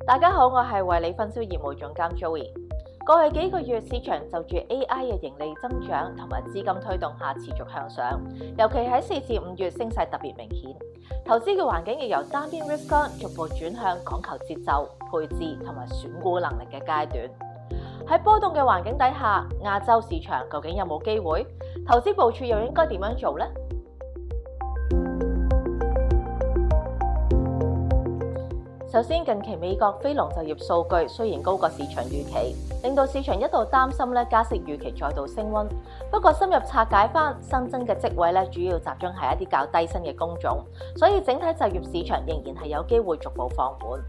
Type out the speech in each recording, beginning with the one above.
大家好，我係惠理分銷業務總監 Joey。過去幾個月，市場就住 AI 嘅盈利增長同埋資金推動下持續向上，尤其喺4至5月升勢特別明顯。投資嘅環境亦由單邊 risk on 逐步轉向講求節奏、配置同埋選股能力嘅階段。喺波動嘅環境底下，亞洲市場究竟有冇機會？投資部署又應該點樣做呢？首先，近期美國非農就業數據雖然高過市場預期，令到市場一度擔心加息預期再度升溫。不過深入拆解翻新增嘅職位主要集中係一啲較低薪嘅工種，所以整體就業市場仍然係有機會逐步放緩。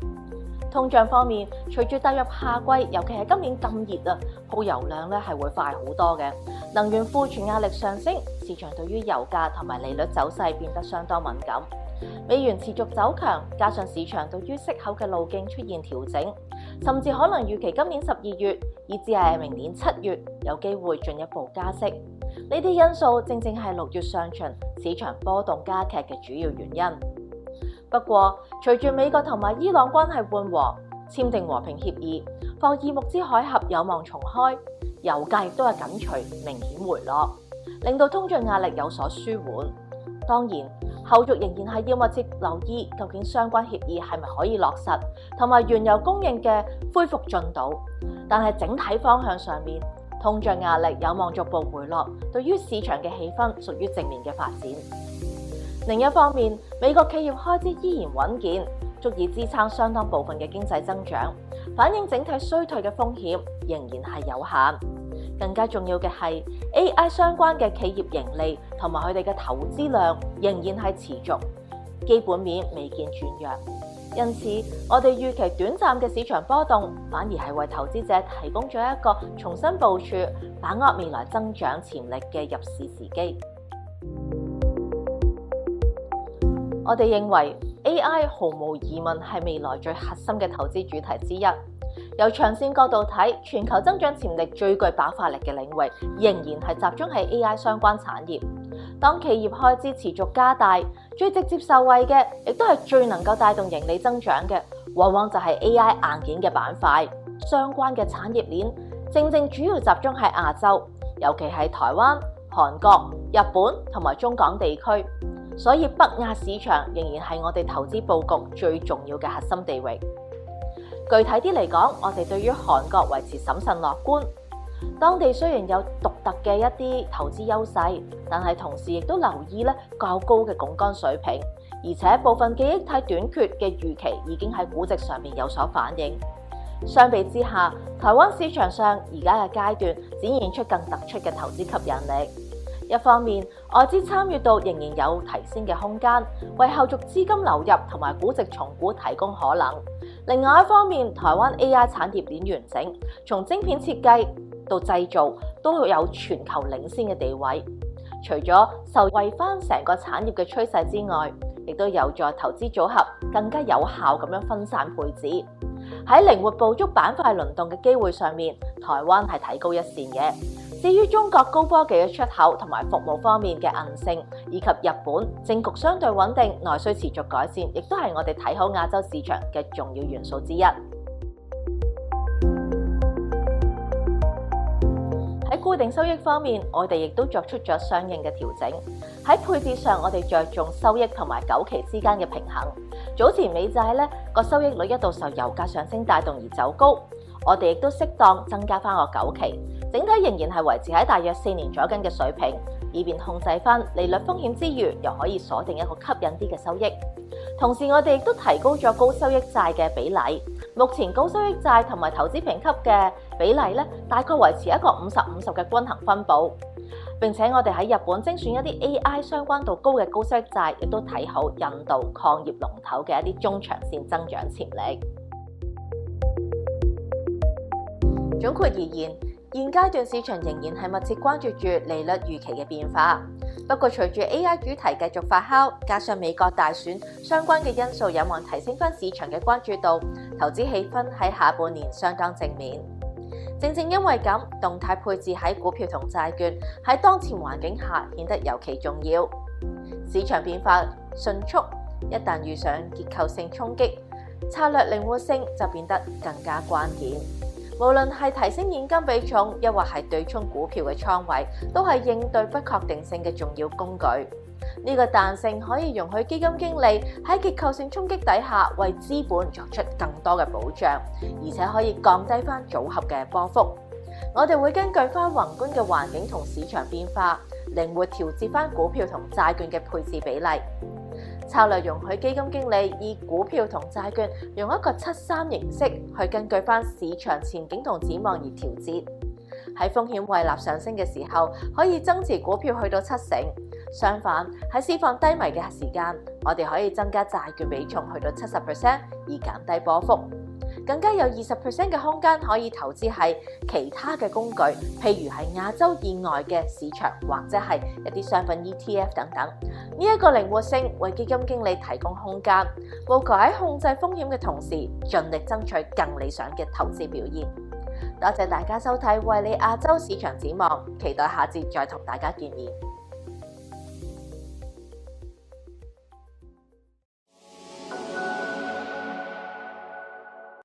通脹方面，隨住踏入夏季，尤其係今年咁熱耗油量係會快好多嘅。能源庫存壓力上升，市場對於油價同埋利率走勢變得相當敏感。美元持續走強，加上市場對於息口嘅路徑出現調整，甚至可能預期今年12月以至係明年7月有機會進一步加息。呢啲因素正正係6月上旬市場波動加劇嘅主要原因。不過，隨住美國同埋伊朗關係緩和，簽訂和平協議，霍爾木茲海峽有望重開，油價亦都係緊隨明顯回落，令到通脹壓力有所舒緩。當然，後續仍然係要密切留意究竟相關協議係咪可以落實，同埋原油供應嘅恢復進度。但係整體方向上面，通脹壓力有望逐步回落，對於市場嘅氣氛屬於正面嘅發展。另一方面，美國企業開支依然穩健，足以支撐相當部分嘅經濟增長，反映整體衰退嘅風險仍然係有限。更加重要嘅係 AI 相關嘅企業盈利同埋佢哋嘅投資量仍然係持續，基本面未見轉弱。因此，我哋預期短暫嘅市場波動，反而係為投資者提供咗一個重新部署、把握未來增長潛力嘅入市時機。我哋認為 AI 毫無疑問係未來最核心嘅投資主題之一。由長線角度睇，全球增長潛力最具爆發力嘅領域，仍然係集中喺 AI 相關產業。當企業開支持續加大，最直接受惠嘅，亦都係最能夠帶動盈利增長嘅，往往就係 AI 硬件嘅板塊。相關嘅產業鏈正正主要集中喺亞洲，尤其係台灣、韓國、日本同埋中港地區。所以北亞市場仍然係我哋投資佈局最重要嘅核心地域。具體啲嚟講，我哋對於韓國維持審慎樂觀。當地雖然有獨特嘅一啲投資優勢，但係同時亦都留意較高嘅槓桿水平，而且部分記憶體短缺嘅預期已經喺估值上面有所反映。相比之下，台灣市場上而家嘅階段展現出更突出嘅投資吸引力。一方面，外資參與度仍然有提升嘅空間，為後續資金流入同埋估值重估提供可能。另外一方面，台灣 AI 產業鏈完整，從晶片設計到製造都有全球領先嘅地位。除咗受惠翻成個產業嘅趨勢之外，亦都有助投資組合更加有效咁樣分散配置。喺靈活捕捉板塊輪動嘅機會上面，台灣係睇高一線嘅。至於中國高科技嘅出口同埋服務方面嘅韌性，以及日本政局相對穩定、內需持續改善，亦都係我哋睇好亞洲市場嘅重要元素之一。喺固定收益方面，我哋亦都作出咗相應嘅調整。喺配置上，我哋着重收益同埋久期之間嘅平衡。早前美債個收益率一度受油價上升帶動而走高，我哋亦都適當增加翻個久期。整體仍然係維持喺大約4年左右嘅水平，以便控制翻利率風險之餘，又可以鎖定一個吸引啲嘅收益。同時，我哋亦都提高咗高收益債嘅比例。目前高收益債同埋投資評級嘅比例大概維持一個50-50嘅均衡分佈。並且我哋喺日本精選一啲 AI 相關度高嘅高收益債，亦都睇好印度礦業龍頭嘅一啲中長線增長潛力。總括而言，現階段市場仍然係密切關注住利率預期嘅變化。不過，隨住 AI 主題繼續發酵，加上美國大選相關嘅因素有望提升翻市場嘅關注度，投資氣氛喺下半年相當正面。正正因為咁，動態配置喺股票同債券喺當前環境下顯得尤其重要。市場變化迅速，一旦遇上結構性衝擊，策略靈活性就變得更加關鍵。無論係提升現金比重，又或係對沖股票嘅倉位，都係應對不確定性嘅重要工具。呢個彈性可以容許基金經理喺結構性衝擊底下，為資本作出更多嘅保障，而且可以降低翻組合嘅波幅。我哋會根據翻宏觀嘅環境同市場變化，靈活調節翻股票同債券嘅配置比例。策略容許基金經理以股票同債券用一個7-3形式去根據翻市場前景同展望而調節。喺風險胃納上升嘅時候，可以增持股票去到7成；相反，喺市況低迷嘅時間，我哋可以增加債券比重去到70%，以減低波幅。更加有20% 嘅空間可以投資喺其他嘅工具，譬如係亞洲以外嘅市場，或者係一啲商品 ETF 等等。呢一個靈活性為基金經理提供空間，務求喺控制風險嘅同時，盡力爭取更理想嘅投資表現。多謝大家收睇惠理亞洲市場展望，期待下節再同大家見面。